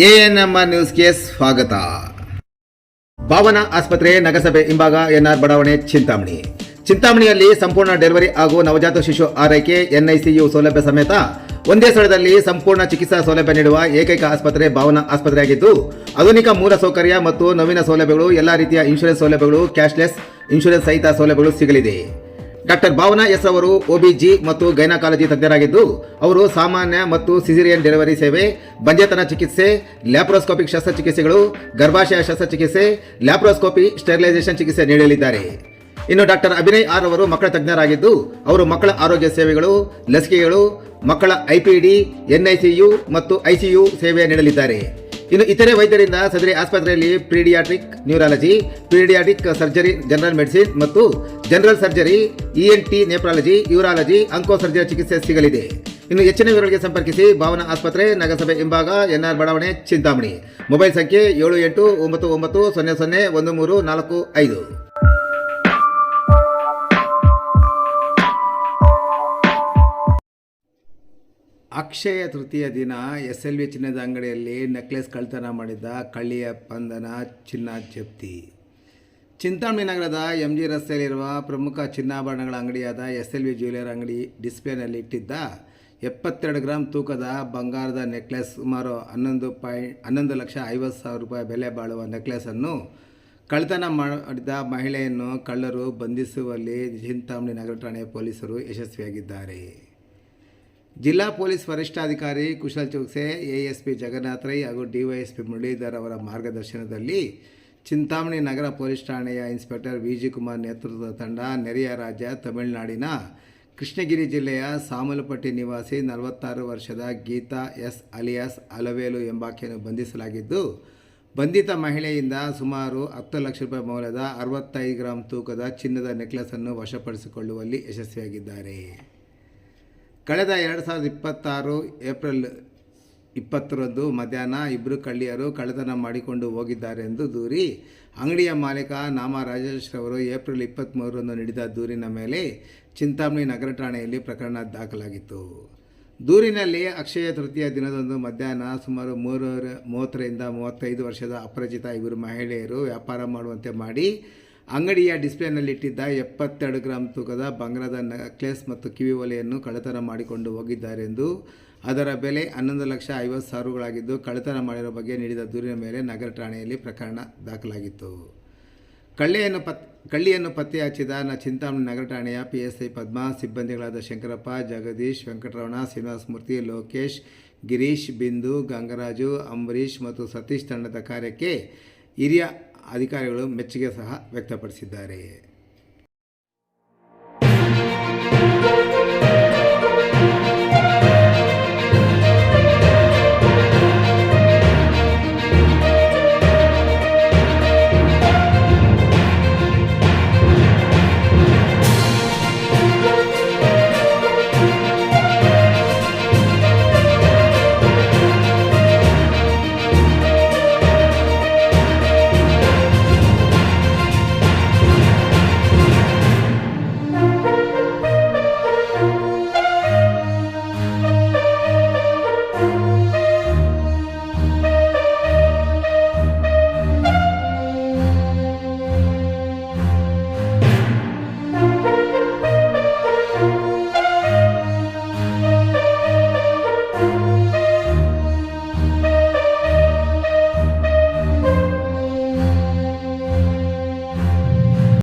ANMR ನ್ಯೂಸ್ಗೆ ಸ್ವಾಗತ. ಭಾವನಾ ಆಸ್ಪತ್ರೆ ನಗರಸಭೆ ಹಿಂಭಾಗ ಎನ್ಆರ್ ಬಡಾವಣೆ ಚಿಂತಾಮಣಿಯಲ್ಲಿ ಸಂಪೂರ್ಣ ಡೆಲಿವರಿ ಹಾಗೂ ನವಜಾತ ಶಿಶು ಆರೈಕೆ ಎನ್ಐಸಿಯು ಸೌಲಭ್ಯ ಸಮೇತ ಒಂದೇ ಸ್ಥಳದಲ್ಲಿ ಸಂಪೂರ್ಣ ಚಿಕಿತ್ಸಾ ಸೌಲಭ್ಯ ನೀಡುವ ಏಕೈಕ ಆಸ್ಪತ್ರೆ ಭಾವನಾ ಆಸ್ಪತ್ರೆಯಾಗಿದ್ದು, ಆಧುನಿಕ ಮೂಲ ಸೌಕರ್ಯ ಮತ್ತು ನವೀನ ಸೌಲಭ್ಯಗಳು, ಎಲ್ಲ ರೀತಿಯ ಇನ್ಶೂರೆನ್ಸ್ ಸೌಲಭ್ಯಗಳು, ಕ್ಯಾಶ್ಲೆಸ್ ಇನ್ಶೂರೆನ್ಸ್ ಸಹಿತ ಸೌಲಭ್ಯಗಳು ಸಿಗಲಿದೆ. ಡಾಕ್ಟರ್ ಭಾವನಾ ಎಸ್ ಅವರು OBG ಮತ್ತು ಗೈನಕಾಲಜಿ ತಜ್ಞರಾಗಿದ್ದು, ಅವರು ಸಾಮಾನ್ಯ ಮತ್ತು ಸಿಸೇರಿಯನ್ ಡೆಲಿವರಿ ಸೇವೆ, ಬಂಜೆತನ ಚಿಕಿತ್ಸೆ, ಲ್ಯಾಪ್ರೋಸ್ಕೋಪಿಕ್ ಶಸ್ತ್ರಚಿಕಿತ್ಸೆಗಳು, ಗರ್ಭಾಶಯ ಶಸ್ತ್ರಚಿಕಿತ್ಸೆ, ಲ್ಯಾಪ್ರೋಸ್ಕೋಪಿ, ಸ್ಟೆರಿಲೈಸೇಷನ್ ಚಿಕಿತ್ಸೆ ನೀಡಲಿದ್ದಾರೆ. ಇನ್ನು ಡಾಕ್ಟರ್ ಅಭಿನಯ್ ಆರ್ ಅವರು ಮಕ್ಕಳ ತಜ್ಞರಾಗಿದ್ದು, ಅವರು ಮಕ್ಕಳ ಆರೋಗ್ಯ ಸೇವೆಗಳು, ಲಸಿಕೆಗಳು, ಮಕ್ಕಳ IPD, NICU ಮತ್ತು ICU ಸೇವೆ ನೀಡಲಿದ್ದಾರೆ. ಇನ್ನು ಇತರೆ ವೈದ್ಯರಿಂದ ಸದರಿ ಆಸ್ಪತ್ರೆಯಲ್ಲಿ pediatric neurology, pediatric surgery, general medicine ಮತ್ತು general surgery, ENT nephrology, urology, onco surgery ಚಿಕಿತ್ಸೆ ಸಿಗಲಿದೆ. ಇನ್ನು ಹೆಚ್ಚಿನ ವಿವರಗಳಿಗೆ ಸಂಪರ್ಕಿಸಿ ಭಾವನಾ ಆಸ್ಪತ್ರೆ, ನಗರಸಭೆ ಹಿಂಭಾಗ, ಎನ್ಆರ್ ಬಡಾವಣೆ, ಚಿಂತಾಮಣಿ. ಮೊಬೈಲ್ ಸಂಖ್ಯೆ 7899001345. ಅಕ್ಷಯ ತೃತೀಯ ದಿನ SLV ಚಿನ್ನದ ಅಂಗಡಿಯಲ್ಲಿ ನೆಕ್ಲೆಸ್ ಕಳ್ಳತನ ಮಾಡಿದ್ದ ಕಳ್ಳಿಯ ಬಂಧನ, ಚಿನ್ನ ಜಪ್ತಿ. ಚಿಂತಾಮಣಿ ನಗರದ MG ರಸ್ತೆಯಲ್ಲಿರುವ ಪ್ರಮುಖ ಚಿನ್ನಾಭರಣಗಳ ಅಂಗಡಿಯಾದ SLV ಜ್ಯುವೆಲರ್ ಅಂಗಡಿ ಡಿಸ್ಪ್ಲೇನಲ್ಲಿ ಇಟ್ಟಿದ್ದ 72 ಗ್ರಾಂ ತೂಕದ ಬಂಗಾರದ ನೆಕ್ಲೆಸ್, ಸುಮಾರು 11,50,000 ರೂಪಾಯಿ ಬೆಲೆ ಬಾಳುವ ನೆಕ್ಲೆಸನ್ನು ಕಳ್ಳತನ ಮಾಡಿದ ಮಹಿಳೆಯನ್ನು ಕಳ್ಳರು ಬಂಧಿಸುವಲ್ಲಿ ಚಿಂತಾಮಣಿ ನಗರ ಠಾಣೆ ಪೊಲೀಸರು ಯಶಸ್ವಿಯಾಗಿದ್ದಾರೆ. ಜಿಲ್ಲಾ ಪೊಲೀಸ್ ವರಿಷ್ಠಾಧಿಕಾರಿ ಕುಶಲ್ ಚೌಕ್ಸೆ, ASP ಜಗನ್ನಾಥ್ ರೈ ಹಾಗೂ DYSP ಮುರಳೀಧರ್ ಅವರ ಮಾರ್ಗದರ್ಶನದಲ್ಲಿ ಚಿಂತಾಮಣಿ ನಗರ ಪೊಲೀಸ್ ಠಾಣೆಯ ಇನ್ಸ್ಪೆಕ್ಟರ್ VG ಕುಮಾರ್ ನೇತೃತ್ವದ ತಂಡ ನೆರೆಯ ರಾಜ್ಯ ತಮಿಳುನಾಡಿನ ಕೃಷ್ಣಗಿರಿ ಜಿಲ್ಲೆಯ ಸಾಮಲಪಟ್ಟಿ ನಿವಾಸಿ 46 ವರ್ಷದ ಗೀತಾ S ಅಲಿಯಾಸ್ ಅಲವೇಲು ಎಂಬಾಕೆಯನ್ನು ಬಂಧಿಸಲಾಗಿದ್ದು, ಬಂಧಿತ ಮಹಿಳೆಯಿಂದ ಸುಮಾರು 10 ಲಕ್ಷ ರೂಪಾಯಿ ಮೌಲ್ಯದ 65 ಗ್ರಾಂ ತೂಕದ ಚಿನ್ನದ ನೆಕ್ಲೆಸನ್ನು ವಶಪಡಿಸಿಕೊಳ್ಳುವಲ್ಲಿ ಯಶಸ್ವಿಯಾಗಿದ್ದಾರೆ. ಕಳೆದ 2026 ಏಪ್ರಿಲ್ 20ರಂದು ಮಧ್ಯಾಹ್ನ ಇಬ್ಬರು ಕಳ್ಳಿಯರು ಕಳ್ಳತನ ಮಾಡಿಕೊಂಡು ಹೋಗಿದ್ದಾರೆಂದು ದೂರಿ ಅಂಗಡಿಯ ಮಾಲೀಕ ನಾಮ ರಾಜೇಶ್ ರವರು ಏಪ್ರಿಲ್ 23ರಂದು ನೀಡಿದ ದೂರಿನ ಮೇಲೆ ಚಿಂತಾಮಣಿ ನಗರ ಠಾಣೆಯಲ್ಲಿ ಪ್ರಕರಣ ದಾಖಲಾಗಿತ್ತು. ದೂರಿನಲ್ಲಿ ಅಕ್ಷಯ ತೃತೀಯ ದಿನದಂದು ಮಧ್ಯಾಹ್ನ ಸುಮಾರು 30ರಿಂದ 35 ವರ್ಷದ ಅಪರಿಚಿತ ಇಬ್ಬರು ಮಹಿಳೆಯರು ವ್ಯಾಪಾರ ಮಾಡುವಂತೆ ಮಾಡಿ ಅಂಗಡಿಯ ಡಿಸ್ಪ್ಲೇನಲ್ಲಿಟ್ಟಿದ್ದ 72 ಗ್ರಾಂ ತೂಕದ ಬಂಗಾರದ ನೆಕ್ಲೆಸ್ ಮತ್ತು ಕಿವಿ ಒಲೆಯನ್ನು ಕಳ್ಳತನ ಮಾಡಿಕೊಂಡು ಹೋಗಿದ್ದಾರೆಂದು, ಅದರ ಬೆಲೆ 11,50,000 ಕಳ್ಳತನ ಮಾಡಿರೋ ಬಗ್ಗೆ ನೀಡಿದ ದೂರಿನ ಮೇಲೆ ನಗರ ಠಾಣೆಯಲ್ಲಿ ಪ್ರಕರಣ ದಾಖಲಾಗಿತ್ತು. ಕಳ್ಳಿಯನ್ನು ಪತ್ತೆ ಹಚ್ಚಿದ ಚಿಂತಾಮಣಿ ನಗರ ಠಾಣೆಯ PSI ಪದ್ಮಾ, ಸಿಬ್ಬಂದಿಗಳಾದ ಶಂಕರಪ್ಪ, ಜಗದೀಶ್, ವೆಂಕಟರಮಣ, ಶ್ರೀನಿವಾಸಮೂರ್ತಿ, ಲೋಕೇಶ್, ಗಿರೀಶ್, ಬಿಂದು, ಗಂಗರಾಜು, ಅಂಬರೀಶ್ ಮತ್ತು ಸತೀಶ್ ತಂಡದ ಕಾರ್ಯಕ್ಕೆ ಹಿರಿಯ ಅಧಿಕಾರಿಗಳು ಮೆಚ್ಚುಗೆ ಸಹ ವ್ಯಕ್ತಪಡಿಸಿದ್ದಾರೆ.